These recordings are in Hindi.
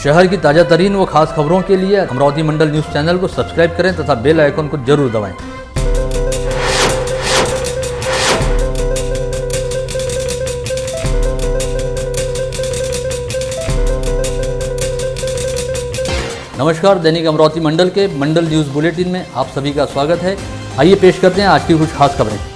शहर की ताज़ा तरीन व खास खबरों के लिए अमरावती मंडल न्यूज़ चैनल को सब्सक्राइब करें तथा बेल आइकन को जरूर दबाएं। नमस्कार, दैनिक अमरावती मंडल के मंडल न्यूज़ बुलेटिन में आप सभी का स्वागत है। आइए पेश करते हैं आज की कुछ खास खबरें।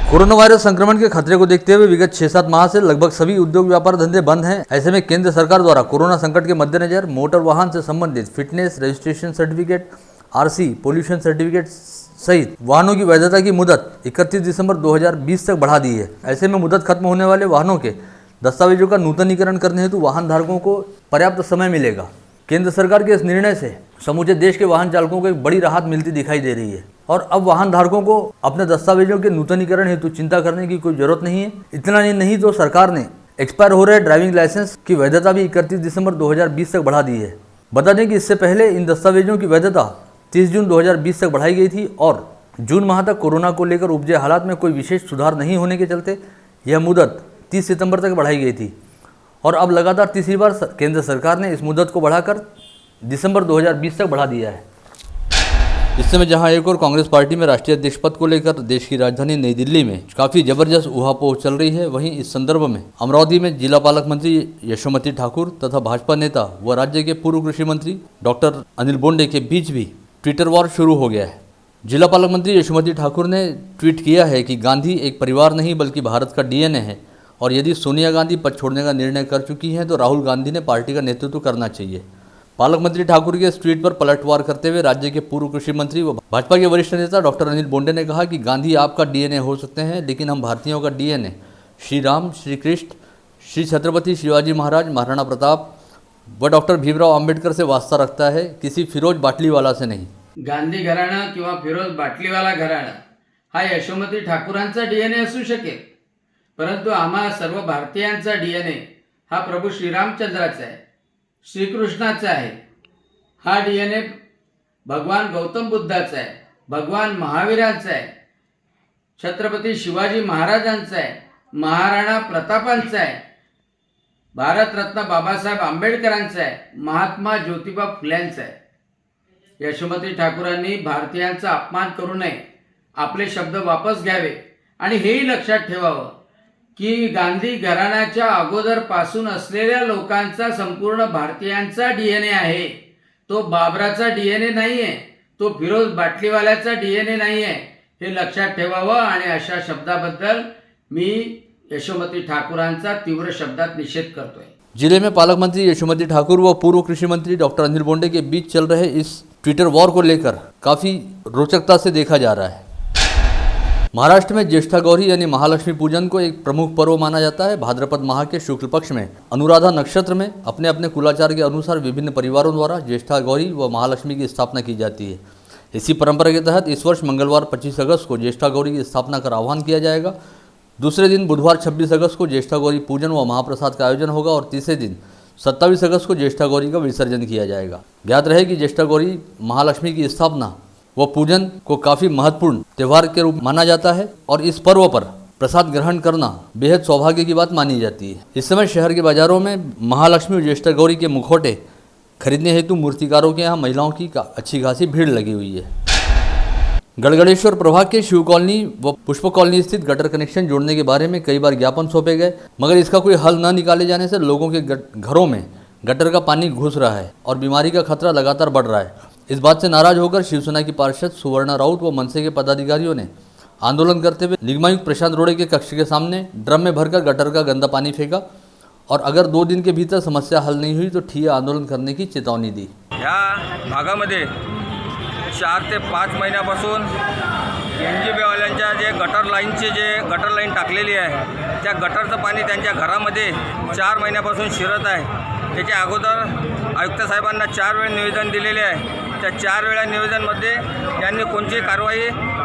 कोरोना वायरस संक्रमण के खतरे को देखते हुए विगत 6-7 माह से लगभग सभी उद्योग व्यापार धंधे बंद हैं। ऐसे में केंद्र सरकार द्वारा कोरोना संकट के मद्देनजर मोटर वाहन से संबंधित fitness, registration certificate, RC, pollution certificate सहित वाहनों की वैधता की मुदत 31 दिसंबर 2020 तक बढ़ा दी है। ऐसे में मुदत खत्म होने वाले वाहनों के दस्तावेजों का नूतनीकरण करने हेतु वाहन धारकों को पर्याप्त समय मिलेगा। केंद्र सरकार के इस निर्णय से समूचे देश के वाहन चालकों को एक बड़ी राहत मिलती दिखाई दे रही है और अब वाहन धारकों को अपने दस्तावेजों के नूतनीकरण हेतु चिंता करने की कोई जरूरत नहीं है। इतना ही नहीं तो सरकार ने एक्सपायर हो रहे ड्राइविंग लाइसेंस की वैधता भी 31 दिसंबर 2020 तक बढ़ा दी है। बता दें कि इससे पहले इन दस्तावेजों की वैधता 30 जून 2020 तक बढ़ाई गई थी और जून माह तक कोरोना को लेकर उपजे हालात में कोई विशेष सुधार नहीं होने के चलते यह मुदत 30 सितंबर तक बढ़ाई गई थी और अब लगातार तीसरी बार केंद्र सरकार ने इस मुद्दत को बढ़ाकर दिसंबर 2020 तक बढ़ा दिया है। इस समय जहां एक और कांग्रेस पार्टी में राष्ट्रीय अध्यक्ष पद को लेकर देश की राजधानी नई दिल्ली में काफी जबरदस्त उहापोह चल रही है, वहीं इस संदर्भ में अमरावती में जिला पालक मंत्री यशोमती ठाकुर तथा भाजपा नेता व राज्य के पूर्व कृषि मंत्री डॉक्टर अनिल बोंडे के बीच भी ट्विटर वॉर शुरू हो गया है। जिला पालक मंत्री यशोमती ठाकुर ने ट्वीट किया है कि गांधी एक परिवार नहीं बल्कि भारत का डीएनए है और यदि सोनिया गांधी पद छोड़ने का निर्णय कर चुकी हैं तो राहुल गांधी ने पार्टी का नेतृत्व करना चाहिए। पालक मंत्री ठाकुर के इस ट्वीट पर पलटवार करते हुए राज्य के पूर्व कृषि मंत्री व भाजपा के वरिष्ठ नेता डॉक्टर अनिल बोंडे ने कहा कि गांधी आपका डीएनए हो सकते हैं लेकिन हम भारतीयों का डीएनए श्री राम, श्री कृष्ण, श्री छत्रपति शिवाजी महाराज, महाराणा प्रताप व डॉक्टर भीमराव आंबेडकर से वास्ता रखता है, किसी फिरोज बाटलीवाला से नहीं। गांधी घराणं किंवा फिरोज बाटलीवाला घराणं हा यशोमती ठाकूरांचा डीएनए असू शकेल, परंतु आम्हा सर्व भारतीयांचा डीएनए हा प्रभू श्रीरामचंद्राचा आहे, श्रीकृष्णाचा आहे। हा डीएनए भगवान गौतम बुद्धाचा आहे, भगवान महावीरांचा आहे, छत्रपती शिवाजी महाराजांचा आहे, महाराणा प्रतापांचा आहे, भारतरत्न बाबासाहेब आंबेडकरांचा आहे, महात्मा ज्योतिबा फुल्यांचा आहे। यशोमती ठाकूरांनी भारतीयांचा अपमान करू नये, आपले शब्द वापस घ्यावे आणि हेही लक्षात ठेवावं की गांधी घराण्याच्या अगोदरपासून असलेल्या लोकांचा संपूर्ण भारतीयांचा डीएनए आहे। तो बाबराचा डीएनए नाही आहे, तो फिरोज बाटलीवाल्याचा डीएनए नाही आहे, हे लक्षात ठेवावं आणि अशा शब्दाबद्दल मी यशोमती ठाकूरांचा तीव्र शब्दात निषेध करतोय। जिले में पालक मंत्री यशोमती ठाकुर व पूर्व कृषि मंत्री डॉक्टर अनिल बोंडे के बीच चल रहे इस ट्विटर वॉर को लेकर काफ़ी रोचकता से देखा जा रहा है। महाराष्ट्र में ज्येष्ठा गौरी यानी महालक्ष्मी पूजन को एक प्रमुख पर्व माना जाता है। भाद्रपद माह के शुक्ल पक्ष में अनुराधा नक्षत्र में अपने अपने कुलाचार के अनुसार विभिन्न परिवारों द्वारा ज्येष्ठा गौरी व महालक्ष्मी की स्थापना की जाती है। इसी परंपरा के तहत इस वर्ष मंगलवार 25 अगस्त को ज्येष्ठा गौरी की स्थापना कर आह्वान किया जाएगा। दूसरे दिन बुधवार 26 अगस्त को ज्येष्ठा गौरी पूजन व महाप्रसाद का आयोजन होगा और तीसरे दिन 27 अगस्त को ज्येष्ठा गौरी का विसर्जन किया जाएगा। ज्ञात रहे कि ज्येष्ठा गौरी महालक्ष्मी की स्थापना व पूजन को काफ़ी महत्वपूर्ण त्यौहार के रूप माना जाता है और इस पर्व पर प्रसाद ग्रहण करना बेहद सौभाग्य की बात मानी जाती है। इस समय शहर के बाजारों में महालक्ष्मी और ज्येष्ठा गौरी के मुखौटे खरीदने हेतु मूर्तिकारों के यहाँ महिलाओं की अच्छी खासी भीड़ लगी हुई है। गढ़गढ़ेश्वर प्रभाग के शिव कॉलोनी व पुष्प कॉलोनी स्थित गटर कनेक्शन जोड़ने के बारे में कई बार ज्ञापन सौंपे गए, मगर इसका कोई हल न निकाले जाने से लोगों के घरों में गटर का पानी घुस रहा है और बीमारी का खतरा लगातार बढ़ रहा है। इस बात से नाराज होकर शिवसेना की पार्षद सुवर्णा राउत व मनसे के पदाधिकारियों ने आंदोलन करते हुए निगमायुक्त प्रशांत रोड़े के कक्ष के सामने ड्रम में भरकर गटर का गंदा पानी फेंका और अगर 2 दिन के भीतर समस्या हल नहीं हुई तो ठिय्या आंदोलन करने की चेतावनी दी। या भागामध्ये 4 ते 5 महिन्यापासून एनजीबीवाल्यांच्या जे गटर लाईन टाकलेली आहे त्या गटरचं पाणी त्यांच्या घरामध्ये 4 महिन्यापासून शिरत आहे। त्याच्या अगोदर आयुक्त साहेबांना 4 वेळा निवेदन दिलेले आहे। त्या 4 वेळा निवेदनमध्ये त्यांनी कोणतीही कारवाई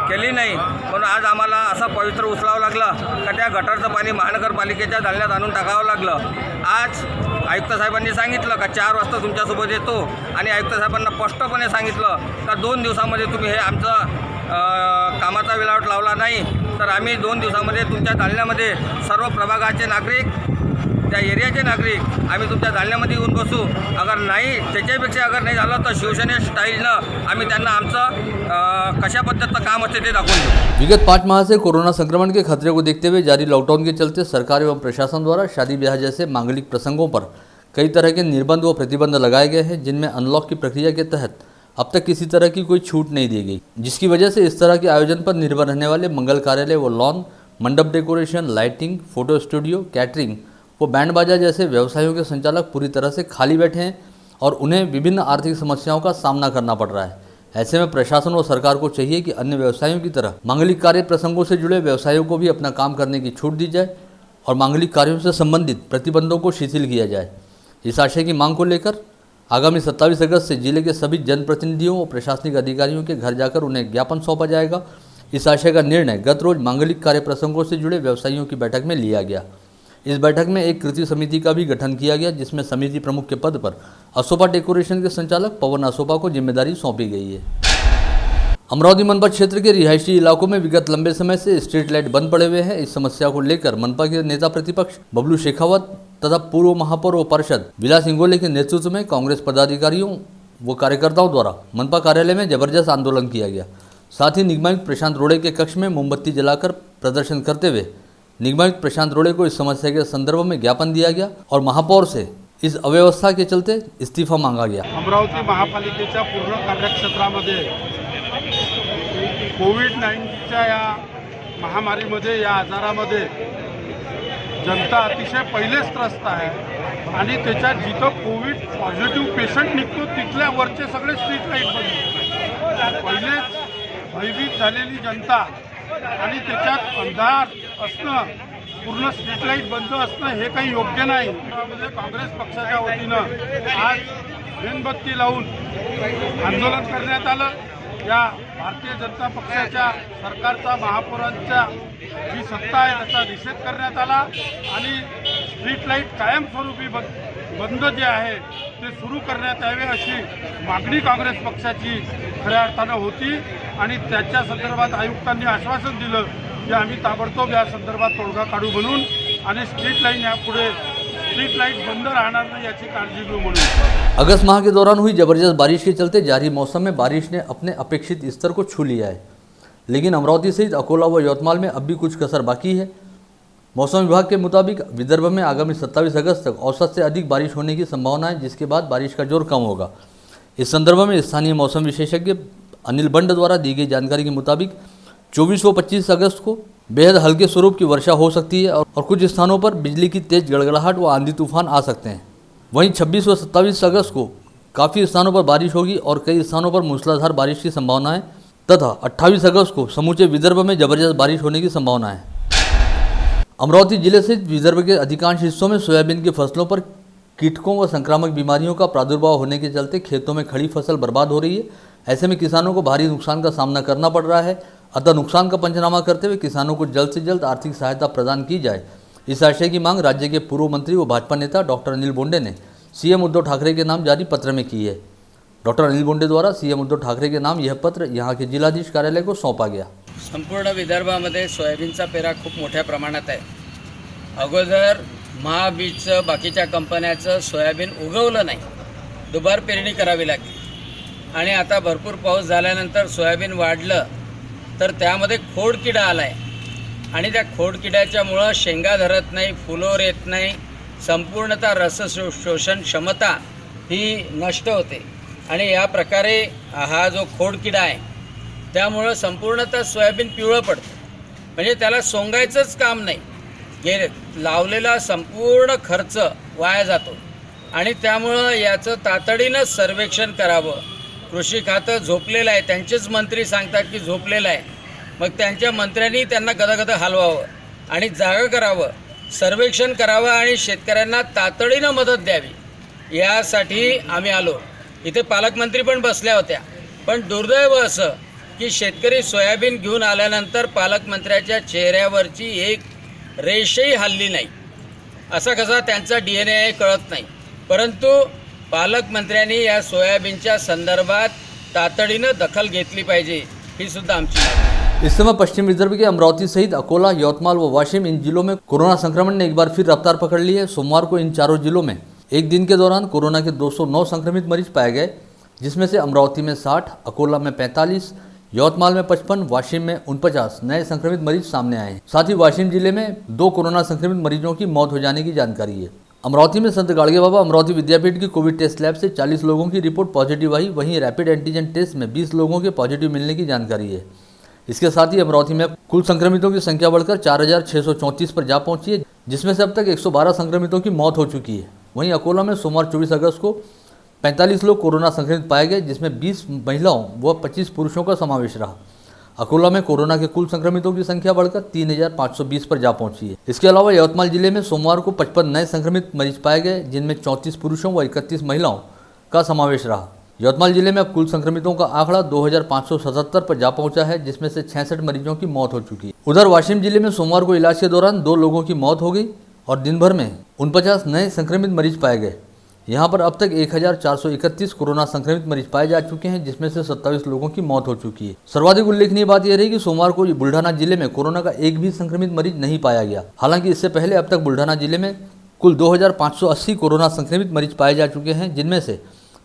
केली नाही, म्हणून आज आम्हाला असा पवित्र उचलावं लागलं का त्या गटरचं पाणी महानगरपालिकेच्या दालण्यात आणून टाकावं लागलं। आज आयुक्त साहेबांनी सांगितलं का 4 वाजता तुमच्यासोबत येतो आणि आयुक्त साहेबांना स्पष्टपणे सांगितलं का 2 दिवसामध्ये तुम्ही हे आमचं कामाचा विल्हेवाट लावला नाही तर आम्ही 2 दिवसामध्ये तुमच्या दालण्यामध्ये सर्व प्रभागाचे नागरिक त्या एरियाचे नागरिक आम्ही तुमच्या जालन्यामध्ये येऊन बसू, अगर नाही त्याच्यापेक्षा अगर नाही झालं तर शिवसेने स्टाईलनं आम्ही त्यांना आमचं कशा पद्धतीचं काम असते ते दाखवून देऊ। विगत 5 माह से कोरोना संक्रमण के खतरे को देखते हुए जारी लॉकडाउन के चलते सरकार एवं प्रशासन द्वारा शादी ब्याह जैसे मांगलिक प्रसंगों पर कई तरह के निर्बंध व प्रतिबंध लगाए गए हैं, जिनमें अनलॉक की प्रक्रिया के तहत अब तक किसी तरह की कोई छूट नहीं दी गई, जिसकी वजह से इस तरह के आयोजन पर निर्भर रहने वाले मंगल कार्यालय व लॉन, मंडप decoration, lighting, photo studio, catering व बैंड बाजा जैसे व्यवसायों के संचालक पूरी तरह से खाली बैठे हैं और उन्हें विभिन्न आर्थिक समस्याओं का सामना करना पड़ रहा है। ऐसे में प्रशासन व सरकार को चाहिए कि अन्य व्यवसायों की तरह मांगलिक कार्य प्रसंगों से जुड़े व्यवसायों को भी अपना काम करने की छूट दी जाए और मांगलिक कार्यों से संबंधित प्रतिबंधों को शिथिल किया जाए। इस आशय की मांग को लेकर आगामी 27 अगस्त से जिले के सभी जनप्रतिनिधियों और प्रशासनिक अधिकारियों के घर जाकर उन्हें ज्ञापन सौंपा जाएगा। इस आशय का निर्णय गत रोज मांगलिक कार्य प्रसंगों से जुड़े व्यवसायियों की बैठक में लिया गया। इस बैठक में एक कृति समिति का भी गठन किया गया, जिसमें समिति प्रमुख के पद पर असोपा डेकोरेशन के संचालक पवन असोपा को जिम्मेदारी सौंपी गई है। अमरावती मनपा क्षेत्र के रिहायशी इलाकों में विगत लंबे समय से स्ट्रीट लाइट बंद पड़े हुए हैं। इस समस्या को लेकर मनपा के नेता प्रतिपक्ष बबलू शेखावत तथा पूर्व महापौर व पार्षद विलास इंगोले के नेतृत्व में कांग्रेस पदाधिकारियों व कार्यकर्ताओं द्वारा मनपा कार्यालय में जबरदस्त आंदोलन किया गया। साथ ही निगमायुक्त प्रशांत रोड़े के कक्ष में मोमबत्ती जलाकर प्रदर्शन करते हुए निगमायुक्त प्रशांत रोड़े को इस समस्या के संदर्भ में ज्ञापन दिया गया और महापौर से इस अव्यवस्था के चलते इस्तीफा मांगा गया। अमरावती महापालिकेच्या पूर्ण कार्यक्षेत्रामध्ये कोविड-19च्या या महामारीमध्ये या आजारामध्ये जनता अतिशय पहिलेच त्रस्त आहे आणि त्याच्यात जिथं कोविड पॉझिटिव्ह पेशंट निघतो तिथल्या वरचे सगळे स्ट्रीट लाईट बंद, पहिलेच भयभीत झालेली जनता आणि त्याच्यात अंधार असणं, पूर्ण स्ट्रीट लाईट बंद असणं हे काही योग्य नाही। त्यामध्ये काँग्रेस पक्षाच्या वतीनं आज मेणबत्ती लावून आंदोलन करण्यात आलं। या भारतीय जनता पक्षाच्या सरकारचा महापौरांच्या जी सत्ता आहे त्याचा निषेध करण्यात आला आणि स्ट्रीट लाईट कायमस्वरूपी बंद जे आहे ते सुरू करण्यात यावे अशी मागणी काँग्रेस पक्षाची खऱ्या अर्थानं होती आणि त्याच्या संदर्भात आयुक्तांनी आश्वासन दिलं की आम्ही ताबडतोब या संदर्भात तोडगा काढू म्हणून आणि स्ट्रीट लाईन यापुढे स्ट्रीट लाइट बंद रहना नहीं, अच्छी काळजी घेऊ म्हणून। अगस्त माह के दौरान हुई जबरदस्त बारिश के चलते जारी मौसम में बारिश ने अपने अपेक्षित स्तर को छू लिया है, लेकिन अमरावती सहित अकोला व यवतमाल में अब भी कुछ कसर बाकी है। मौसम विभाग के मुताबिक विदर्भ में आगामी 27 अगस्त तक औसत से अधिक बारिश होने की संभावना है, जिसके बाद बारिश का जोर कम होगा। इस संदर्भ में स्थानीय मौसम विशेषज्ञ अनिल बंड द्वारा दी गई जानकारी के मुताबिक 24 व 25 अगस्त को बेहद हल्के स्वरूप की वर्षा हो सकती है और कुछ स्थानों पर बिजली की तेज गड़गड़ाहट व आंधी तूफान आ सकते हैं। वहीं 26 व 27 अगस्त को काफ़ी स्थानों पर बारिश होगी और कई स्थानों पर मूसलाधार बारिश की संभावना है तथा 28 अगस्त को समूचे विदर्भ में जबरदस्त बारिश होने की संभावना है। अमरावती जिले सहित विदर्भ के अधिकांश हिस्सों में सोयाबीन की फसलों पर कीटकों व संक्रामक बीमारियों का प्रादुर्भाव होने के चलते खेतों में खड़ी फसल बर्बाद हो रही है। ऐसे में किसानों को भारी नुकसान का सामना करना पड़ रहा है। अतः नुकसान का पंचनामा करते हुए किसानों को जल्द से जल्द आर्थिक सहायता प्रदान की जाए, इस आशय की मांग राज्य के पूर्व मंत्री व भाजपा नेता डॉक्टर अनिल बोंडे ने सीएम उद्धव ठाकरे के नाम जारी पत्र में की है। डॉक्टर अनिल बोंडे द्वारा सीएम उद्धव ठाकरे के नाम यह पत्र यहाँ के जिलाधीश कार्यालय को सौंपा गया। संपूर्ण विदर्भामध्ये सोयाबीनचा पेरा खूप मोठ्या प्रमाणात आहे। अगोदर महाबीजचं बाकीच्या कंपन्याचं सोयाबीन उगवलं नाही, दुबार पेरणी करावी लागली आणि आता भरपूर पाऊस झाल्यानंतर सोयाबीन वाढलं तर त्यामध्ये खोडकिडा आला आहे आणि त्या खोडकिड्याच्यामुळं शेंगा धरत नाही, फुलोर येत नाही, संपूर्णतः रस शोषण क्षमता ही नष्ट होते आणि या प्रकारे हा जो खोडकिडा आहे त्यामुळं संपूर्णतः सोयाबीन पिवळं पडतं, म्हणजे त्याला सोंगायचंच काम नाही, लावलेला संपूर्ण खर्च वाया जातो आणि त्यामुळं याचं तातडीनं सर्वेक्षण करावं। कृषी खातं झोपलेलं आहे, त्यांचेच मंत्री सांगतात की झोपलेलं आहे, मग त्यांच्या मंत्र्यांनी त्यांना गदगद हलवावं आणि जागं करावं, सर्वेक्षण करावं आणि शेतकऱ्यांना तातडीनं मदत द्यावी। यासाठी आम्ही आलो। इथे पालकमंत्री पण बसल्या होत्या, पण दुर्दैव असं की शेतकरी सोयाबीन घेऊन आल्यानंतर पालकमंत्र्याच्या चेहऱ्यावरची एक रेषही हलली नाही। असा कसा त्यांचा DNA आहे कळत नाही, परंतु पालकमंत्र्यांनी या सोयाबीनच्या संदर्भात तातडीनं दखल घेतली पाहिजे, ही सुद्धा आमची मागणी आहे। इस समय पश्चिम विदर्भ के अमरावती सहित अकोला, यवतमाल व वाशिम इन जिलों में कोरोना संक्रमण ने एक बार फिर रफ्तार पकड़ ली है। सोमवार को इन चारों जिलों में एक दिन के दौरान कोरोना के 209 संक्रमित मरीज पाए गए, जिसमें से अमरावती में 60, अकोला में 45, यवतमाल में 55, वाशिम में 49 नए संक्रमित मरीज सामने आए हैं। साथ ही वाशिम जिले में 2 कोरोना संक्रमित मरीजों की मौत हो जाने की जानकारी है। अमरावती में संत गाड़गे बाबा अमरावती विद्यापीठ की कोविड टेस्ट लैब से 40 लोगों की रिपोर्ट पॉजिटिव आई। वहीं रैपिड एंटीजन टेस्ट में 20 लोगों के पॉजिटिव मिलने की जानकारी है। इसके साथ ही अमरावती में कुल संक्रमितों की संख्या बढ़कर 4,634 पर जा पहुंची है, जिसमें से अब तक 112 संक्रमितों की मौत हो चुकी है। वहीं अकोला में सोमवार 24 अगस्त को 45 लोग कोरोना संक्रमित पाए गए, जिसमें 20 महिलाओं व 25 पुरुषों का समावेश रहा। अकोला में कोरोना के कुल संक्रमितों की संख्या बढ़कर 3,520 पर जा पहुंची है। इसके अलावा यवतमाल जिले में सोमवार को 55 नए संक्रमित मरीज पाए गए, जिनमें 34 पुरुषों व 31 महिलाओं का समावेश रहा। यवतमाल जिले में अब कुल संक्रमितों का आंकड़ा 2,577 पर जा पहुंचा है, जिसमें से 66 मरीजों की मौत हो चुकी है। उधर वाशिम जिले में सोमवार को इलाज के दौरान 2 लोगों की मौत हो गई और दिन भर में 49 नए संक्रमित मरीज पाए गए। यहां पर अब तक 1,431 कोरोना संक्रमित मरीज पाए जा चुके हैं, जिसमें से 27 लोगों की मौत हो चुकी है। सर्वाधिक उल्लेखनीय बात यह रही कि सोमवार को बुल्ढाना जिले में कोरोना का एक भी संक्रमित मरीज नहीं पाया गया। हालांकि इससे पहले अब तक बुल्ढाना जिले में कुल 2,580 कोरोना संक्रमित मरीज पाए जा चुके हैं, जिनमें से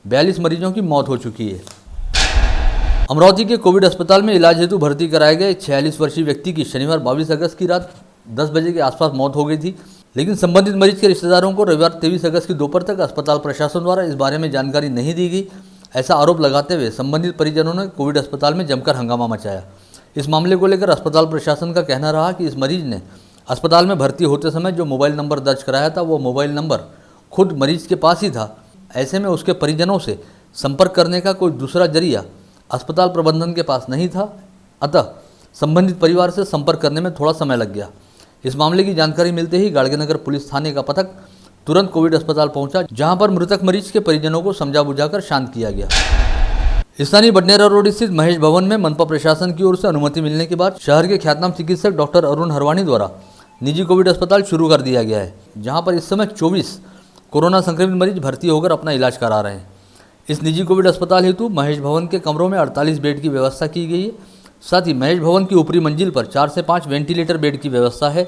42 मरीजों की मौत हो चुकी है। अमरावती के कोविड अस्पताल में इलाज हेतु भर्ती कराए गए 46 वर्षीय व्यक्ति की शनिवार 22 अगस्त की रात 10 बजे के आसपास मौत हो गई थी, लेकिन संबंधित मरीज के रिश्तेदारों को रविवार 23 अगस्त की दोपहर तक अस्पताल प्रशासन द्वारा इस बारे में जानकारी नहीं दी गई। ऐसा आरोप लगाते हुए संबंधित परिजनों ने कोविड अस्पताल में जमकर हंगामा मचाया। इस मामले को लेकर अस्पताल प्रशासन का कहना रहा कि इस मरीज ने अस्पताल में भर्ती होते समय जो मोबाइल नंबर दर्ज कराया था, वो मोबाइल नंबर खुद मरीज के पास ही था। ऐसे में उसके परिजनों से संपर्क करने का कोई दूसरा जरिया अस्पताल प्रबंधन के पास नहीं था, अतः संबंधित परिवार से संपर्क करने में थोड़ा समय लग गया। इस मामले की जानकारी मिलते ही गाड़गेनगर पुलिस थाने का पथक तुरंत कोविड अस्पताल पहुंचा, जहां पर मृतक मरीज के परिजनों को समझा बुझाकर शांत किया गया। स्थानीय बडनेरा रोड स्थित महेश भवन में मनपा प्रशासन की ओर से अनुमति मिलने के बाद शहर के ख्यातनाम चिकित्सक डॉक्टर अरुण हरवानी द्वारा निजी कोविड अस्पताल शुरू कर दिया गया है, जहाँ पर इस समय 24 कोरोना संक्रमित मरीज भर्ती होकर अपना इलाज करा रहे हैं। इस निजी कोविड अस्पताल हेतु महेश भवन के कमरों में 48 बेड की व्यवस्था की गई है। साथ ही महेश भवन की ऊपरी मंजिल पर 4 से 5 वेंटिलेटर बेड की व्यवस्था है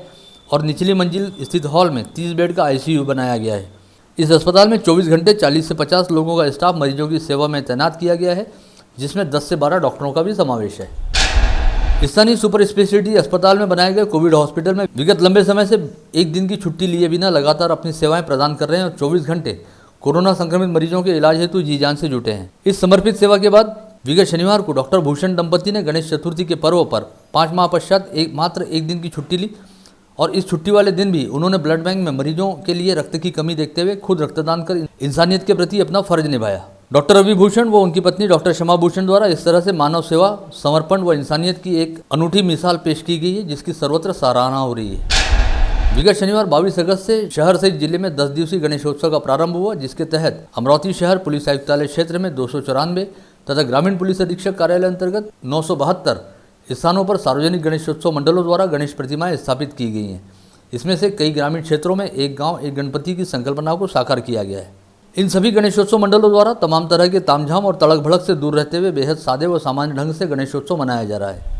और निचली मंजिल स्थित हॉल में 30 बेड का आईसीयू बनाया गया है। इस अस्पताल में 24 घंटे 40 से 50 लोगों का स्टाफ मरीजों की सेवा में तैनात किया गया है, जिसमें 10 से 12 डॉक्टरों का भी समावेश है। स्थानीय सुपर स्पेशलिटी अस्पताल में बनाए गए कोविड हॉस्पिटल में विगत लंबे समय से एक दिन की छुट्टी लिए बिना लगातार अपनी सेवाएं प्रदान कर रहे हैं और 24 घंटे कोरोना संक्रमित मरीजों के इलाज हेतु जी जान से जुटे हैं। इस समर्पित सेवा के बाद विगत शनिवार को डॉक्टर भूषण दंपति ने गणेश चतुर्थी के पर्व पर 5 माह पश्चात मात्र एक दिन की छुट्टी ली और इस छुट्टी वाले दिन भी उन्होंने ब्लड बैंक में मरीजों के लिए रक्त की कमी देखते हुए खुद रक्तदान कर इंसानियत के प्रति अपना फर्ज निभाया। डॉक्टर रवि भूषण व उनकी पत्नी डॉक्टर क्षमा भूषण द्वारा इस तरह से मानव सेवा, समर्पण व इंसानियत की एक अनूठी मिसाल पेश की गई है, जिसकी सर्वत्र सराहना हो रही है। विगत शनिवार 22 अगस्त से शहर सहित जिले में 10 दिवसीय गणेशोत्सव का प्रारंभ हुआ, जिसके तहत अमरावती शहर पुलिस आयुक्तालय क्षेत्र में 294 तथा ग्रामीण पुलिस अधीक्षक कार्यालय अंतर्गत 972 स्थानों पर सार्वजनिक गणेशोत्सव मंडलों द्वारा गणेश प्रतिमाएं स्थापित की गई हैं। इसमें से कई ग्रामीण क्षेत्रों में एक गांव एक गणपति की संकल्पना को साकार किया गया है। इन सभी गणेशोत्सव मंडलों द्वारा तमाम तरह के तामझाम और तड़क भड़क से दूर रहते हुए बेहद सादे व सामान्य ढंग से गणेशोत्सव मनाया जा रहा है।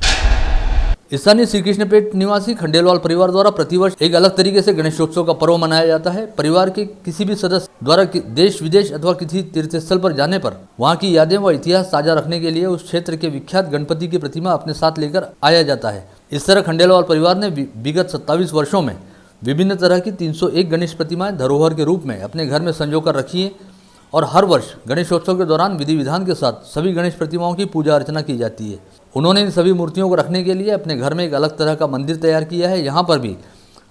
स्थानीय श्री कृष्णपेट निवासी खंडेलवाल परिवार द्वारा प्रतिवर्ष एक अलग तरीके से गणेशोत्सव का पर्व मनाया जाता है। परिवार के किसी भी सदस्य द्वारा देश विदेश अथवा किसी तीर्थस्थल पर जाने पर वहां की यादें व इतिहास ताजा रखने के लिए उस क्षेत्र के विख्यात गणपति की प्रतिमा अपने साथ लेकर आया जाता है। इस तरह खंडेलवाल परिवार ने विगत 27 वर्षों में विभिन्न तरह की 301 गणेश प्रतिमाएं धरोहर के रूप में अपने घर में संजो कर रखी है और हर वर्ष गणेशोत्सव के दौरान विधि विधान के साथ सभी गणेश प्रतिमाओं की पूजा अर्चना की जाती है। उन्होंने इन सभी मूर्तियों को रखने के लिए अपने घर में एक अलग तरह का मंदिर तैयार किया है। यहाँ पर भी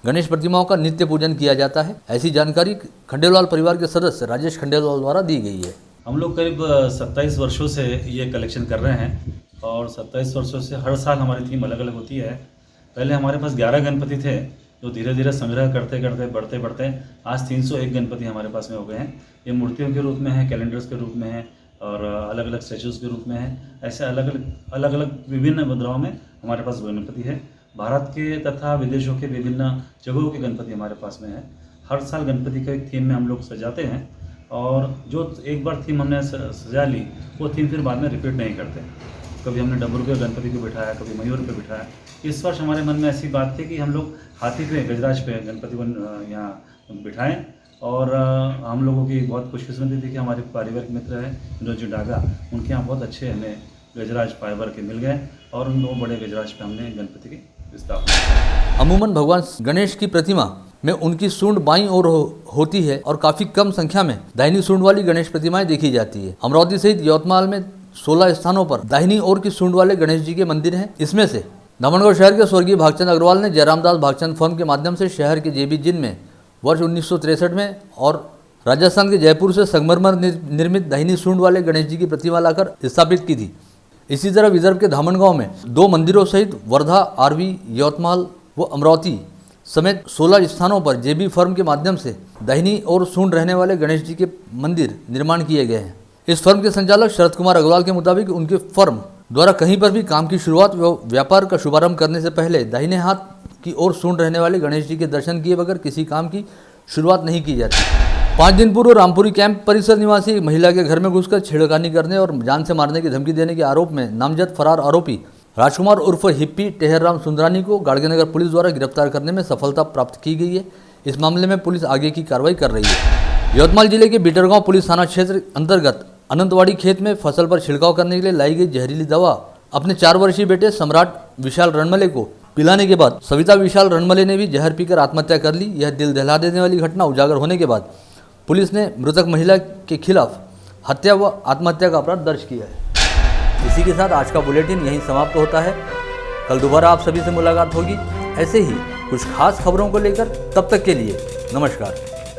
गणेश प्रतिमाओं का नित्य पूजन किया जाता है। ऐसी जानकारी खंडेलवाल परिवार के सदस्य राजेश खंडेलवाल द्वारा दी गई है। हम लोग करीब 27 वर्षों से ये कलेक्शन कर रहे हैं और 27 वर्षों से हर साल हमारी थीम अलग अलग होती है। पहले हमारे पास 11 गणपति थे, जो धीरे धीरे संग्रह करते करते बढ़ते बढ़ते आज 301 गणपति हमारे पास में हो गए हैं। ये मूर्तियों के रूप में है, कैलेंडर्स के रूप में है और अलग अलग स्टैचूज के रूप में है। ऐसे अलग अलग विभिन्न मुद्राओं में हमारे पास गणपति है। भारत के तथा विदेशों के विभिन्न जगहों के गणपति हमारे पास में है। हर साल गणपति का एक थीम में हम लोग सजाते हैं और जो एक बार थीम हमने सजा ली वो थीम फिर बाद में रिपीट नहीं करते। कभी हमने डमरू के गणपति को बिठाया, कभी मयूर पे बिठाया। इस वर्ष हमारे मन में ऐसी बात थी कि हम लोग हाथी पे, गजराज पे गणपति को यहाँ बिठाएं। और हम लोगों की बहुत खुशकिस्मती थी कि हमारे पारिवारिक मित्र हैं विनोद जी डागा, उनके यहाँ बहुत अच्छे हमें गजराज फाइबर के मिल गए और उन 2 बड़े गजराज पे हमने गणपति की स्थापना। अमूमन भगवान गणेश की प्रतिमा में उनकी सूंड बाईं ओर होती है और काफी कम संख्या में दाहिनी सूंड वाली गणेश प्रतिमाएं देखी जाती है। अमरावती सहित यवतमाल में 16 स्थानों पर दाहिनी ओर की सूंड वाले गणेश जी के मंदिर हैं। इसमें से दमनगढ़ शहर के स्वर्गीय भागचंद अग्रवाल ने जयरामदास भागचंद फर्म के माध्यम से शहर के जेबी जिन में वर्ष 1963 में और राजस्थान के जयपुर से संगमरमर निर्मित दाहिनी सूंड वाले गणेश जी की प्रतिमा लाकर स्थापित की थी। इसी तरह विदर्भ के धामनगांव में 2 मंदिरों सहित वर्धा, आरवी, यवतमाल व अमरावती समेत 16 स्थानों पर जेबी फर्म के माध्यम से दाहिनी ओर सूंड रहने वाले गणेश जी के मंदिर निर्माण किए गए हैं। इस फर्म के संचालक शरद कुमार अग्रवाल के मुताबिक उनके फर्म द्वारा कहीं पर भी काम की शुरुआत व व्यापार का शुभारंभ करने से पहले दाहिने हाथ की ओर सूंड रहने वाले गणेश जी के दर्शन किए बगैर किसी काम की शुरुआत नहीं की जाती। 5 दिन पूर्व रामपुरी कैंप परिसर निवासी एक महिला के घर में घुसकर छेड़खानी करने और जान से मारने की धमकी देने के आरोप में नामजद फरार आरोपी राजकुमार उर्फ हिप्पी टेहरराम सुंदरानी को गाड़गेनगर पुलिस द्वारा गिरफ्तार करने में सफलता प्राप्त की गई है। इस मामले में पुलिस आगे की कार्रवाई कर रही है। यवतमाल जिले के बीटरगांव पुलिस थाना क्षेत्र अंतर्गत अनंतवाड़ी खेत में फसल पर छिड़काव करने के लिए लाई गई जहरीली दवा अपने 4 वर्षीय बेटे सम्राट विशाल रणमले को पिलाने के बाद सविता विशाल रणमले ने भी जहर पीकर आत्महत्या कर ली। यह दिल दहला देने वाली घटना उजागर होने के बाद पुलिस ने मृतक महिला के खिलाफ हत्या व आत्महत्या का अपराध दर्ज किया है। इसी के साथ आज का बुलेटिन यहीं समाप्त होता है। कल दोबारा आप सभी से मुलाकात होगी ऐसे ही कुछ खास खबरों को लेकर। तब तक के लिए नमस्कार।